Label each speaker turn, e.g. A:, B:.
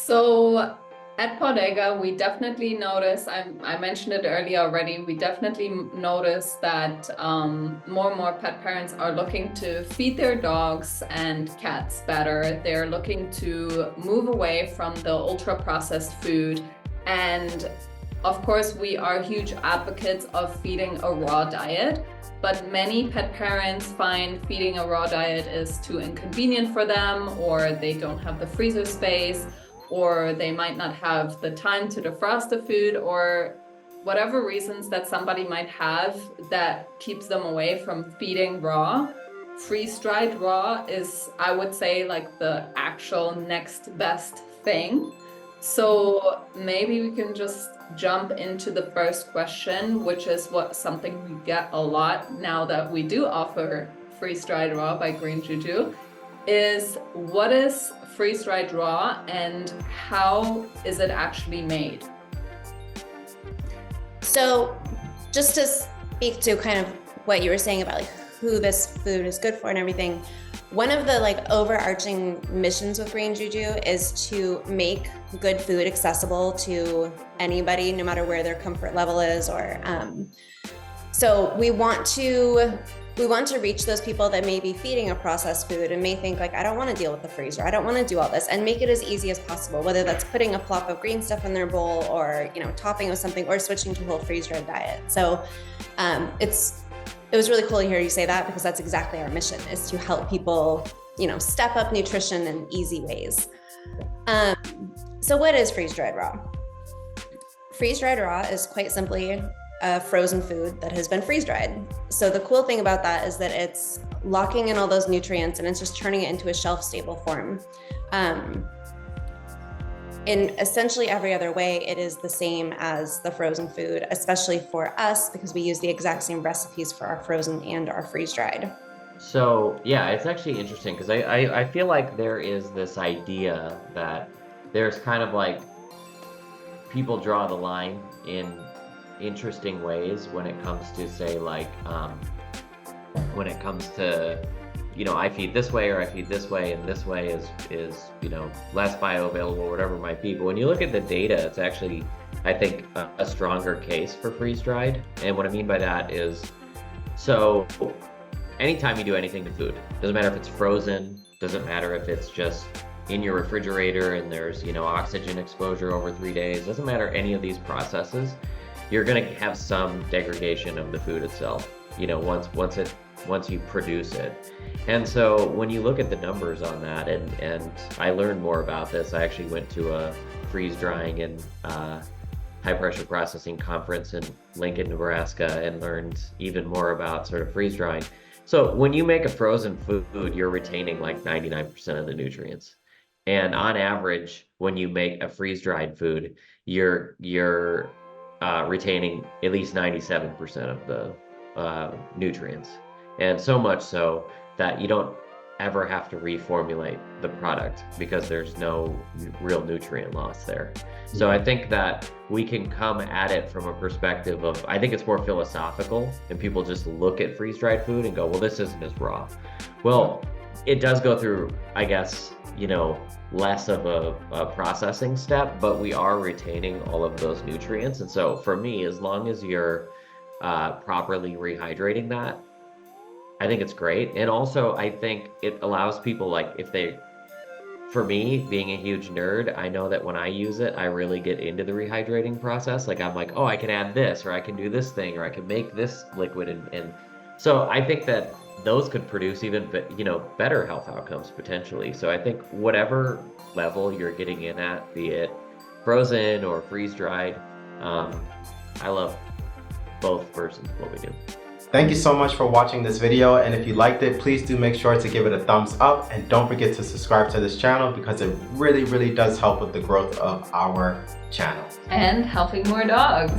A: So at PAWDEGA, we definitely notice, I mentioned it earlier already, we definitely notice that more and more pet parents are looking to feed their dogs and cats better. They're looking to move away from the ultra-processed food. And of course, we are huge advocates of feeding a raw diet, but many pet parents find feeding a raw diet is too inconvenient for them, or they don't have the freezer space, or they might not have the time to defrost the food, or whatever reasons that somebody might have that keeps them away from feeding raw. Freeze-dried raw is, I would say, like the actual next best thing. So maybe we can just jump into the first question, which is something we get a lot now that we do offer freeze-dried raw by Green Juju, is what is freeze-dried raw and how is it actually made?
B: So just to speak to kind of what you were saying about like who this food is good for and everything, one of the like overarching missions with Green Juju is to make good food accessible to anybody, no matter where their comfort level is, or so we want to reach those people that may be feeding a processed food and may think like, I don't want to deal with the freezer, I don't want to do all this, and make it as easy as possible, whether that's putting a plop of green stuff in their bowl, or topping with something, or switching to a whole freeze-dried diet. So it was really cool to hear you say that, because that's exactly our mission, is to help people, step up nutrition in easy ways. So what is freeze-dried raw? Freeze-dried raw is quite simply a frozen food that has been freeze-dried. So the cool thing about that is that it's locking in all those nutrients and it's just turning it into a shelf-stable form. In essentially every other way, it is the same as the frozen food, especially for us, because we use the exact same recipes for our frozen and our freeze-dried.
C: So yeah, it's actually interesting, because I feel like there is this idea that there's kind of like people draw the line in interesting ways when it comes to, say, like when it comes to I feed this way or I feed this way, and this way is less bioavailable, whatever it might be. But when you look at the data, it's actually, I think, a stronger case for freeze-dried. And what I mean by that is, so anytime you do anything to food, doesn't matter if it's frozen, doesn't matter if it's just in your refrigerator and there's oxygen exposure over 3 days, doesn't matter any of these processes, you're going to have some degradation of the food itself, once you produce it. And so when you look at the numbers on that, and I learned more about this, I actually went to a freeze drying and high pressure processing conference in Lincoln, Nebraska, and learned even more about sort of freeze drying. So when you make a frozen food, you're retaining like 99% of the nutrients. And on average, when you make a freeze dried food, you're retaining at least 97% of the nutrients. And so much so that you don't ever have to reformulate the product, because there's no real nutrient loss there. So I think that we can come at it from a perspective of, I think it's more philosophical, and people just look at freeze-dried food and go, well, this isn't as raw. Well, it does go through, I guess, less of a processing step, but we are retaining all of those nutrients. And so for me, as long as you're properly rehydrating that, I think it's great. And also, I think it allows people, like, for me, being a huge nerd, I know that when I use it, I really get into the rehydrating process. Like, I'm like, oh, I can add this, or I can do this thing, or I can make this liquid. And so I think that those could produce even, better health outcomes potentially. So I think whatever level you're getting in at, be it frozen or freeze-dried, I love both versions of what we do.
D: Thank you so much for watching this video, and if you liked it, please do make sure to give it a thumbs up, and don't forget to subscribe to this channel, because it really does help with the growth of our channel.
A: And helping more dogs.